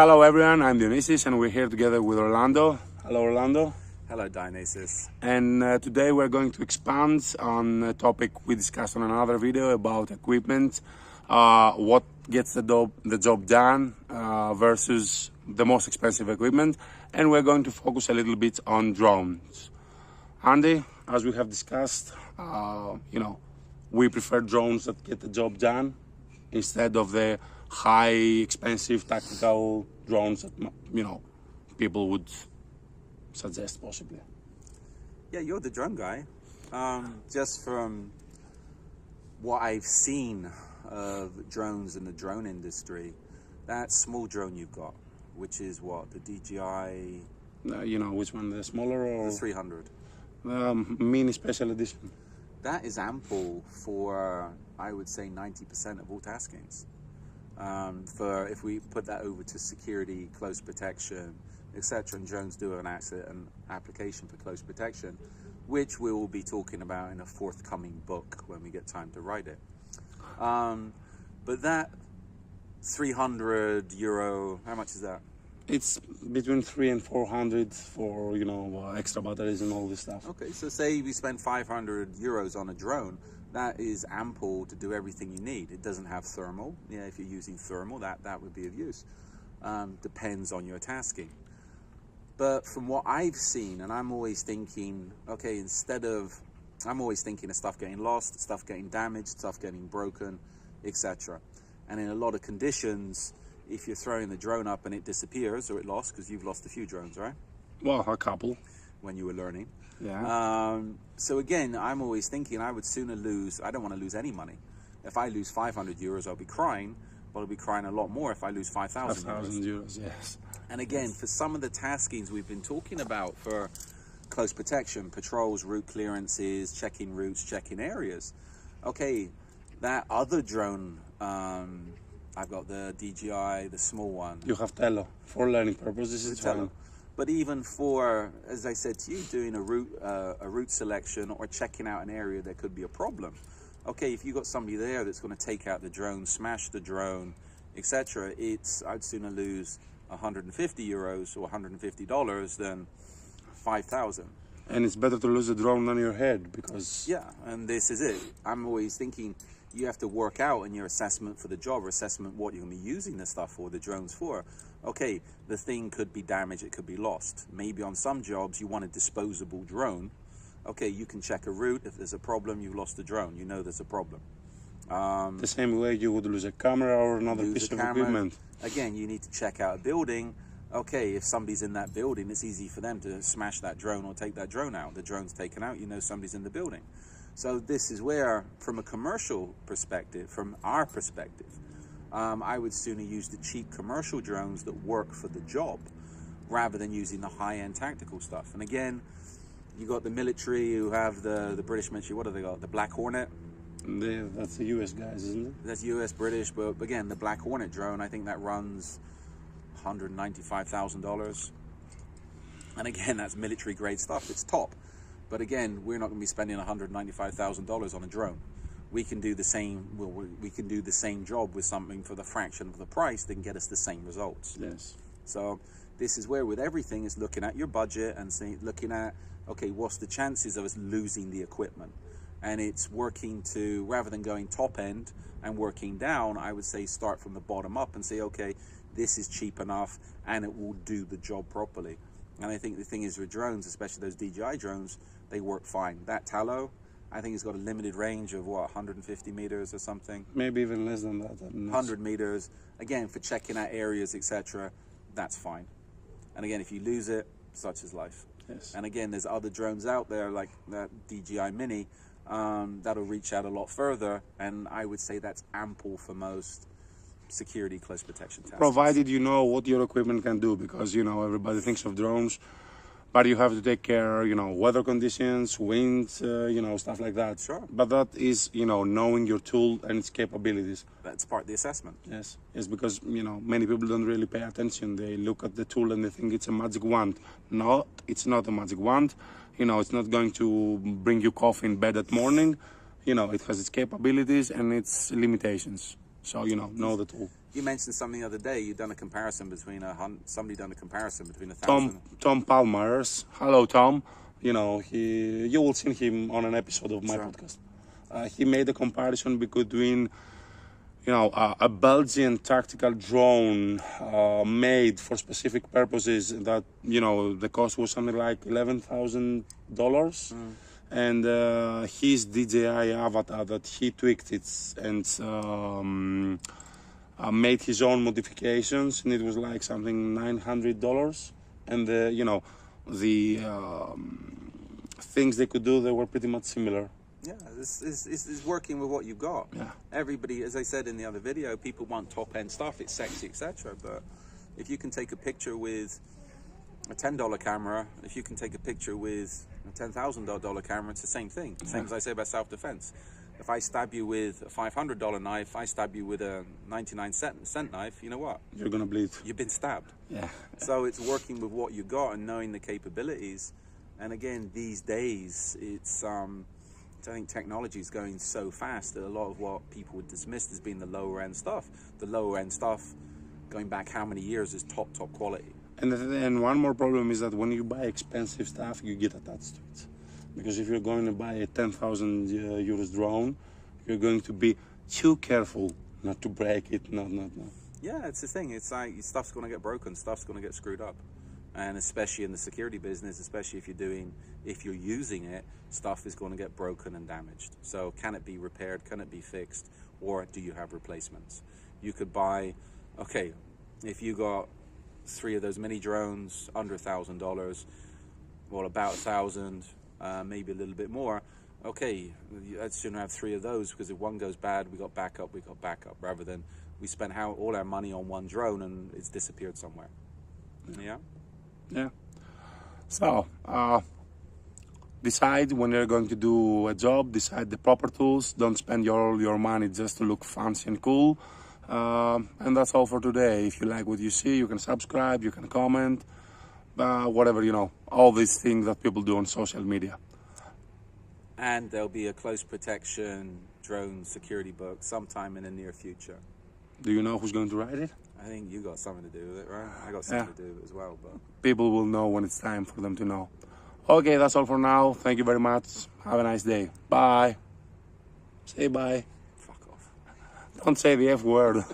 Hello everyone, I'm Dionysus and we're here together with Orlando. Hello Orlando. Hello Dionysus. And today we're going to expand on a topic we discussed on another video about equipment, what gets the job done versus the most expensive equipment, and we're going to focus a little bit on drones. Andy, as we have discussed, we prefer drones that get the job done instead of the high expensive tactical drones that people would suggest possibly. Yeah, you're the drone guy. Just from what I've seen of drones in the drone industry, that small drone you've got, which is what, the DJI? Which one, the smaller or? The 300. Mini special edition. That is ample for, I would say, 90% of all taskings. For if we put that over to security, close protection, etc., and drones do an application for close protection, which we will be talking about in a forthcoming book when we get time to write it. But that €300, how much is that? It's between 300 and 400 for extra batteries and all this stuff. Okay, so say we spend €500 on a drone. That is ample to do everything you need. It doesn't have thermal. Yeah, if you're using thermal, that would be of use. Depends on your tasking. But from what I've seen, and I'm always thinking, okay, I'm always thinking of stuff getting lost, stuff getting damaged, stuff getting broken, etc. And in a lot of conditions, if you're throwing the drone up and it disappears or it lost, because you've lost a few drones, right? Well, a couple. When you were learning. Yeah. So again, I'm always thinking I would sooner lose, I don't want to lose any money. If I lose €500, I'll be crying, but I'll be crying a lot more if I lose €5,000. €5,000, yes. And again, for some of the taskings we've been talking about for close protection, patrols, route clearances, checking routes, checking areas. Okay, that other drone, I've got the DJI, the small one. You have Tello for learning purposes. It's fine. But even for, as I said to you, doing a route selection or checking out an area that could be a problem. Okay, if you got somebody there that's going to take out the drone, smash the drone, etc., I'd sooner lose €150 or $150 than 5,000. And it's better to lose a drone on your head because... Yeah, and this is it. I'm always thinking you have to work out in your assessment for the job or assessment what you're going to be using the stuff for, the drones for. Okay, the thing could be damaged, it could be lost. Maybe on some jobs you want a disposable drone. Okay, you can check a route. If there's a problem, you've lost the drone. You know there's a problem. The same way you would lose a camera or another piece of equipment. Again, you need to check out a building. Okay, if somebody's in that building, it's easy for them to smash that drone or take that drone out. The drone's taken out, you know somebody's in the building. So this is where, from a commercial perspective, from our perspective, I would sooner use the cheap commercial drones that work for the job rather than using the high-end tactical stuff. And again, you got the military who have the British military, what do they got? The Black Hornet? That's the US guys, isn't it? That's US, British, but again, the Black Hornet drone, I think that runs $195,000. And again, that's military grade stuff, it's top. But again, we're not going to be spending $195,000 on a drone. We can do the same. We can do the same job with something for the fraction of the price that can get us the same results. Yes. So this is where, with everything, is looking at your budget and looking at, okay, what's the chances of us losing the equipment? And it's working to, rather than going top end and working down, I would say start from the bottom up and say, okay, this is cheap enough and it will do the job properly. And I think the thing is with drones, especially those DJI drones, they work fine. That Tallow, I think it's got a limited range of 150 meters or something. Maybe even less than that. 100 meters. Again, for checking out areas, etc., that's fine. And again, if you lose it, such is life. Yes. And again, there's other drones out there like that DJI Mini that'll reach out a lot further, and I would say that's ample for most security close protection tasks. Provided you know what your equipment can do, because everybody thinks of drones, but you have to take care, weather conditions, wind, stuff like that. Sure. But that is, knowing your tool and its capabilities. That's part of the assessment. Yes, because, many people don't really pay attention. They look at the tool and they think it's a magic wand. No, it's not a magic wand. It's not going to bring you coffee in bed at morning. It has its capabilities and its limitations. So, know the tool. You mentioned something the other day. You've done a comparison between somebody done a comparison between Tom Palmer's. Hello, Tom. You know, you will see him on an episode of my podcast. He made a comparison between, you know, a Belgian tactical drone made for specific purposes that, you know, the cost was something like $11,000. And his DJI avatar that he tweaked it and made his own modifications, and it was like something $900. And you know, the things they could do, they were pretty much similar. Yeah, this is working with what you got. Yeah. Everybody, as I said in the other video, people want top-end stuff, it's sexy, etc. But if you can take a picture with a $10 camera, if you can take a picture with a $10,000 camera, it's the same thing. Same as I say about self-defense. If I stab you with a $500 knife, I stab you with a 99-cent knife, you know what? You're gonna bleed. You've been stabbed. Yeah. So it's working with what you got and knowing the capabilities. And again, these days, I think technology is going so fast that a lot of what people would dismiss as being the lower end stuff. The lower end stuff, going back how many years, is top quality. And one more problem is that when you buy expensive stuff, you get attached to it. Because if you're going to buy a 10,000 euros drone, you're going to be too careful not to break it. No. Yeah, it's the thing. It's like stuff's going to get broken, stuff's going to get screwed up. And especially in the security business, especially if you're using it, stuff is going to get broken and damaged. So can it be repaired? Can it be fixed? Or do you have replacements? You could buy, okay, if you got 3 of those mini drones under $1,000, well, about 1,000, maybe a little bit more. Okay, I'd sooner have 3 of those, because if one goes bad, we got backup, rather than we spent all our money on one drone and it's disappeared somewhere. Yeah. So decide when you're going to do a job, decide the proper tools. Don't spend all your money just to look fancy and cool. And that's all for today. If you like what you see, you can subscribe, you can comment, whatever, you know, all these things that people do on social media. And there'll be a close protection drone security book sometime in the near future. Do you know who's going to write it? I think you got something to do with it, right? I got something to do with it as well. But people will know when it's time for them to know. Okay, that's all for now. Thank you very much. Have a nice day. Bye. Say bye. Fuck off. Don't say the F word.